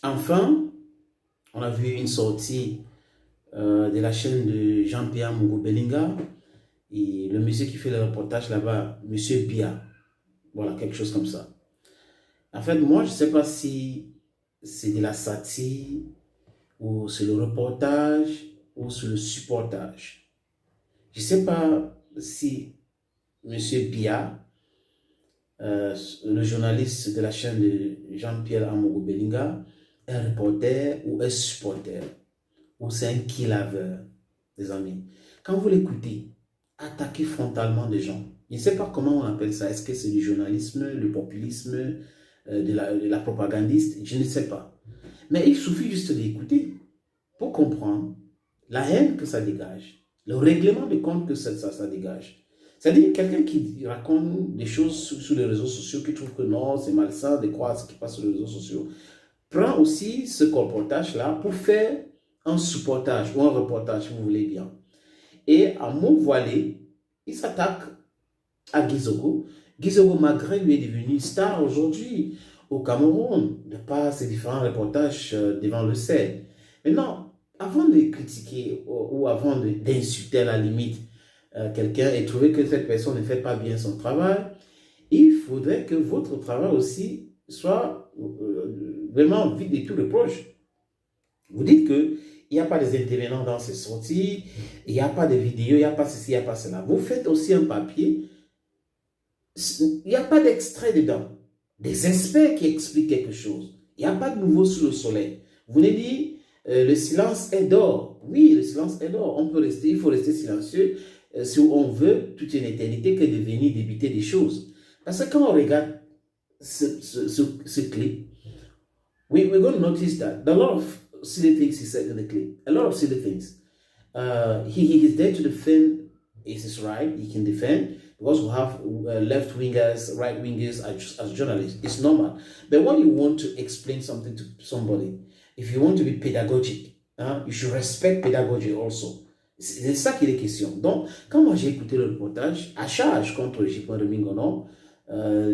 Enfin, on a vu une sortie de la chaîne de Jean-Pierre Mugu-Belinga et le monsieur qui fait le reportage là-bas, monsieur Bia. Voilà, quelque chose comme ça. En fait, moi, je ne sais pas si c'est de la satire ou c'est le reportage ou c'est le supportage. Je ne sais pas si monsieur Bia, le journaliste de la chaîne de Jean-Pierre Mugu-Belinga, est un reporter ou un supporter, ou c'est un killaveur, des amis. Quand vous l'écoutez, attaquer frontalement des gens, je ne sais pas comment on appelle ça, est-ce que c'est du journalisme, le populisme, de la propagandiste, je ne sais pas. Mais il suffit juste d'écouter pour comprendre la haine que ça dégage, le règlement de compte que ça dégage. C'est-à-dire quelqu'un qui raconte des choses sur les réseaux sociaux, qui trouve que non, c'est malsain de croire ce qui passe sur les réseaux sociaux, prend aussi ce reportage-là pour faire un supportage ou un reportage, si vous voulez bien. Et à mots voilés, il s'attaque à Gizogo. Gizogo Magret lui est devenu star aujourd'hui au Cameroun, de par ses différents reportages devant le CED. Maintenant, avant de critiquer ou avant d'insulter à la limite quelqu'un et trouver que cette personne ne fait pas bien son travail, il faudrait que votre travail aussi soit vraiment vide de tout reproche. Vous dites qu'il n'y a pas des intervenants dans ces sorties, il n'y a pas de vidéos, il n'y a pas ceci, il n'y a pas cela. Vous faites aussi un papier, il n'y a pas d'extrait dedans. Des experts qui expliquent quelque chose. Il n'y a pas de nouveau sous le soleil. Vous venez dire, le silence est d'or. Oui, le silence est d'or. On peut rester, il faut rester silencieux si on veut toute une éternité que de venir débiter des choses. Parce que quand on regarde ce clip, we're going to notice that a lot of silly things he said in the clip. A lot of silly things. He is there to defend his right. He can defend because we have left-wingers, right-wingers as journalists. It's normal. But when you want to explain something to somebody, if you want to be pedagogic, you should respect pedagogy also. C'est ça qu'il est question. Donc, quand moi j'ai écouté le reportage, à charge contre J.P. Remingono,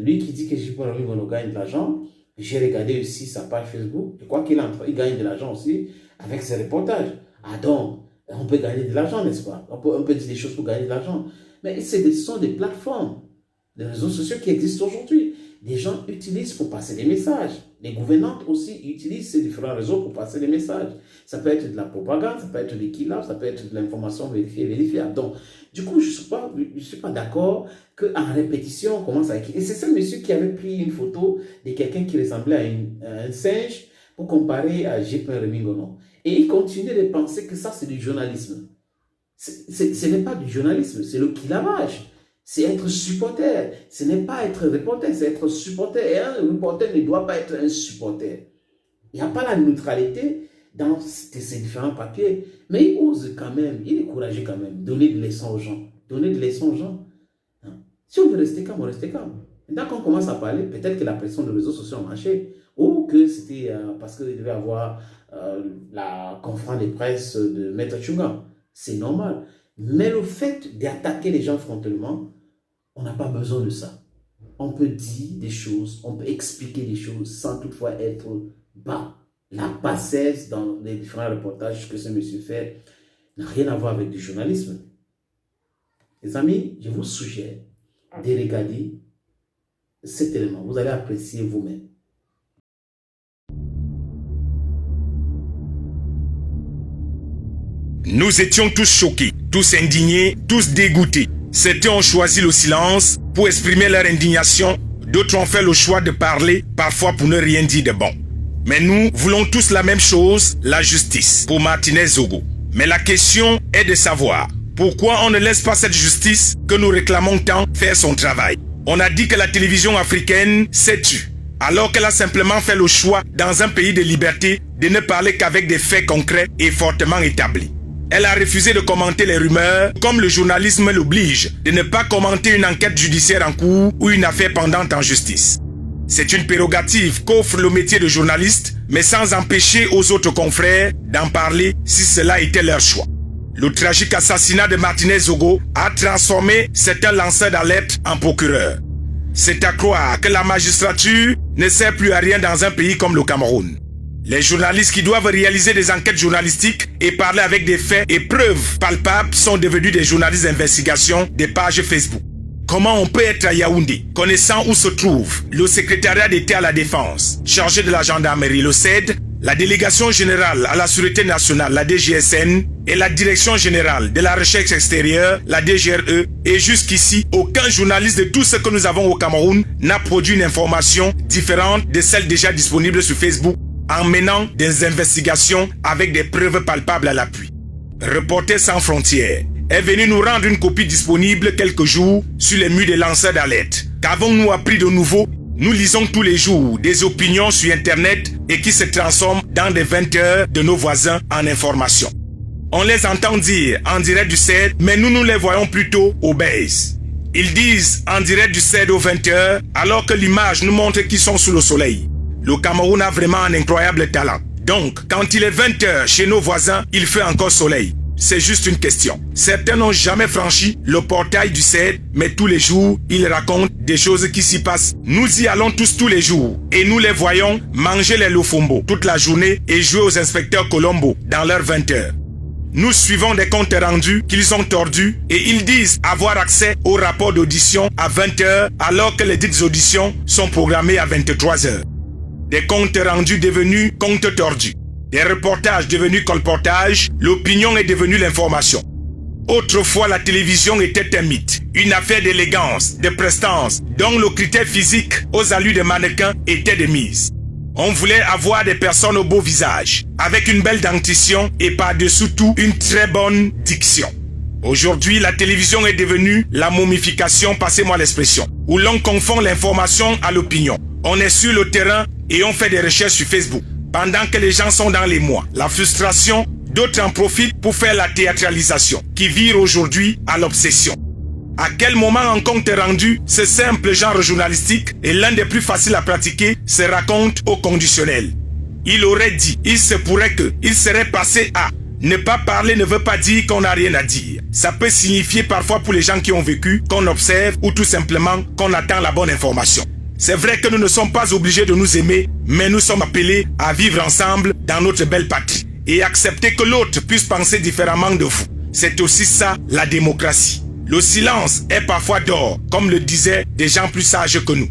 lui qui dit que J.P. Remingono gagne de l'argent, j'ai regardé aussi sa page Facebook, je crois qu'il gagne de l'argent aussi avec ses reportages. Ah donc, on peut gagner de l'argent, n'est-ce pas? On peut dire des choses pour gagner de l'argent. Mais ce sont des plateformes, des réseaux sociaux qui existent aujourd'hui. Des gens utilisent pour passer des messages. Les gouvernantes aussi utilisent ces différents réseaux pour passer des messages. Ça peut être de la propagande, ça peut être des killers, ça peut être de l'information vérifiée et vérifiable. Donc, du coup, je ne suis pas d'accord qu'en répétition, on commence à écrire. Et c'est ce monsieur qui avait pris une photo de quelqu'un qui ressemblait à un singe pour comparer à J.P. Remingono. Et il continue de penser que ça, c'est du journalisme. Ce n'est pas du journalisme, c'est le killavage. C'est être supporter. Ce n'est pas être reporter, c'est être supporter. Et un reporter ne doit pas être un supporter. Il n'y a pas la neutralité dans ces différents papiers. Mais il ose quand même, il est courageux quand même, donner de leçons aux gens. Donner de leçons aux gens. Si on veut rester calme, on reste calme. Maintenant qu'on commence à parler, peut-être que la pression des réseaux sociaux a marché. Ou que c'était parce qu'il devait avoir la conférence de presse de Maître Tchunga. C'est normal. Mais le fait d'attaquer les gens frontalement, on n'a pas besoin de ça. On peut dire des choses, on peut expliquer des choses sans toutefois être bas. La bassesse dans les différents reportages que ce monsieur fait n'a rien à voir avec du journalisme. Les amis, je vous suggère de regarder cet élément. Vous allez apprécier vous-même. Nous étions tous choqués, tous indignés, tous dégoûtés. Certains ont choisi le silence pour exprimer leur indignation, d'autres ont fait le choix de parler, parfois pour ne rien dire de bon. Mais nous voulons tous la même chose, la justice, pour Martinez Zogo. Mais la question est de savoir, pourquoi on ne laisse pas cette justice que nous réclamons tant faire son travail? On a dit que la télévision africaine s'est tue, alors qu'elle a simplement fait le choix, dans un pays de liberté, de ne parler qu'avec des faits concrets et fortement établis. Elle a refusé de commenter les rumeurs, comme le journalisme l'oblige, de ne pas commenter une enquête judiciaire en cours ou une affaire pendante en justice. C'est une prérogative qu'offre le métier de journaliste, mais sans empêcher aux autres confrères d'en parler si cela était leur choix. Le tragique assassinat de Martinez Zogo a transformé certains lanceurs d'alerte en procureurs. C'est à croire que la magistrature ne sert plus à rien dans un pays comme le Cameroun. Les journalistes qui doivent réaliser des enquêtes journalistiques et parler avec des faits et preuves palpables sont devenus des journalistes d'investigation des pages Facebook. Comment on peut être à Yaoundé, connaissant où se trouve le secrétariat d'État à la Défense, chargé de la gendarmerie, le CED, la délégation générale à la Sûreté nationale, la DGSN, et la direction générale de la recherche extérieure, la DGRE, et jusqu'ici, aucun journaliste de tout ce que nous avons au Cameroun n'a produit une information différente de celle déjà disponible sur Facebook en menant des investigations avec des preuves palpables à l'appui. Reporters sans frontières est venu nous rendre une copie disponible quelques jours sur les murs des lanceurs d'alerte. Qu'avons-nous appris de nouveau? Nous lisons tous les jours des opinions sur Internet et qui se transforment dans des 20 heures de nos voisins en information. On les entend dire en direct du CED, mais nous les voyons plutôt au base. Ils disent en direct du CED aux 20 heures, alors que l'image nous montre qu'ils sont sous le soleil. Le Cameroun a vraiment un incroyable talent. Donc, quand il est 20 heures chez nos voisins, il fait encore soleil. C'est juste une question. Certains n'ont jamais franchi le portail du CED, mais tous les jours, ils racontent des choses qui s'y passent. Nous y allons tous les jours et nous les voyons manger les lofombo toute la journée et jouer aux inspecteurs Colombo dans leurs 20 heures. Nous suivons des comptes rendus qu'ils ont tordus et ils disent avoir accès au rapport d'audition à 20 heures alors que les dites auditions sont programmées à 23 heures. Des comptes rendus devenus comptes tordus. Des reportages devenus colportages, l'opinion est devenue l'information. Autrefois, la télévision était un mythe, une affaire d'élégance, de prestance, dont le critère physique aux allures des mannequins était de mise. On voulait avoir des personnes au beau visage, avec une belle dentition et par-dessous tout une très bonne diction. Aujourd'hui, la télévision est devenue la momification, passez-moi l'expression, où l'on confond l'information à l'opinion. On est sur le terrain et on fait des recherches sur Facebook. Pendant que les gens sont dans les mois, la frustration, d'autres en profitent pour faire la théâtralisation, qui vire aujourd'hui à l'obsession. À quel moment en compte rendu, ce simple genre journalistique est l'un des plus faciles à pratiquer, se raconte au conditionnel. Il aurait dit, il se pourrait que, il serait passé à. Ne pas parler ne veut pas dire qu'on n'a rien à dire. Ça peut signifier parfois pour les gens qui ont vécu, qu'on observe ou tout simplement qu'on attend la bonne information. C'est vrai que nous ne sommes pas obligés de nous aimer, mais nous sommes appelés à vivre ensemble dans notre belle patrie et accepter que l'autre puisse penser différemment de vous. C'est aussi ça, la démocratie. Le silence est parfois d'or, comme le disaient des gens plus sages que nous.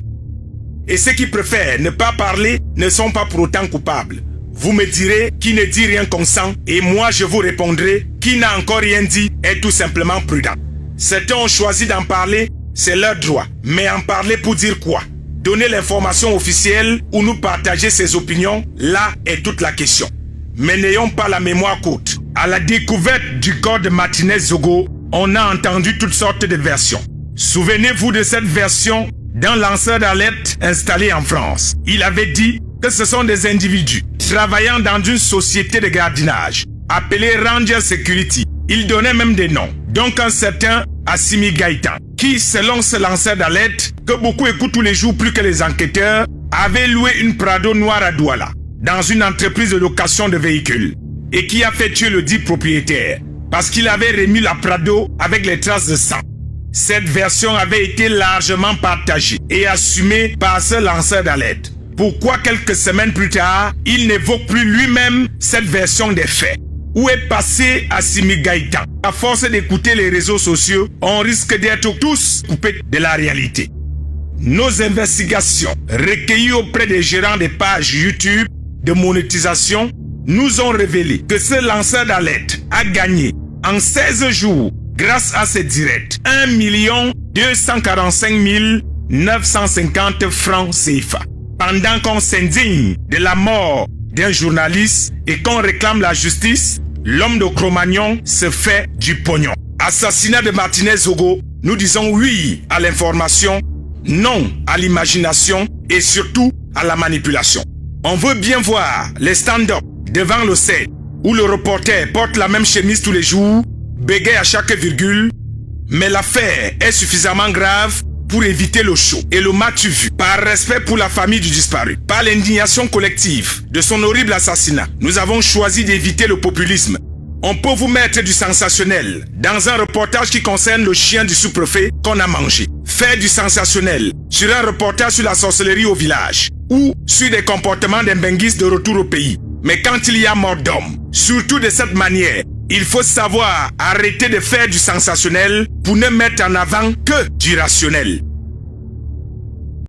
Et ceux qui préfèrent ne pas parler ne sont pas pour autant coupables. Vous me direz qui ne dit rien consent et moi je vous répondrai qui n'a encore rien dit est tout simplement prudent. Certains ont choisi d'en parler, c'est leur droit. Mais en parler pour dire quoi? Donner l'information officielle ou nous partager ses opinions, là est toute la question. Mais n'ayons pas la mémoire courte. À la découverte du corps de Martinez Zogo, on a entendu toutes sortes de versions. Souvenez-vous de cette version d'un lanceur d'alerte installé en France. Il avait dit que ce sont des individus travaillant dans une société de gardiennage appelée Ranger Security. Il donnait même des noms. Donc un certain Assimi Gaïtan, qui, selon ce lanceur d'alerte, que beaucoup écoutent tous les jours plus que les enquêteurs, avait loué une Prado noire à Douala, dans une entreprise de location de véhicules, et qui a fait tuer le dit propriétaire, parce qu'il avait remis la Prado avec les traces de sang. Cette version avait été largement partagée et assumée par ce lanceur d'alerte. Pourquoi quelques semaines plus tard, il n'évoque plus lui-même cette version des faits? Où est passé Assimi Gaïtan? À force d'écouter les réseaux sociaux, on risque d'être tous coupés de la réalité. Nos investigations, recueillies auprès des gérants des pages YouTube de monétisation, nous ont révélé que ce lanceur d'alerte a gagné en 16 jours, grâce à ses directs, 1 245 950 francs CFA. Pendant qu'on s'indigne de la mort d'un journaliste et qu'on réclame la justice, l'homme de Cro-Magnon se fait du pognon. Assassinat de Martinez Zogo, nous disons oui à l'information, non à l'imagination et surtout à la manipulation. On veut bien voir les stand-up devant le CED où le reporter porte la même chemise tous les jours, bégaye à chaque virgule, mais l'affaire est suffisamment grave pour éviter le show et le matu vu. Par respect pour la famille du disparu, par l'indignation collective de son horrible assassinat, nous avons choisi d'éviter le populisme On peut vous mettre du sensationnel dans un reportage qui concerne le chien du sous-préfet qu'on a mangé. Faire du sensationnel sur un reportage sur la sorcellerie au village ou sur des comportements d'un benguiste de retour au pays. Mais quand il y a mort d'homme, surtout de cette manière, il faut savoir arrêter de faire du sensationnel pour ne mettre en avant que du rationnel.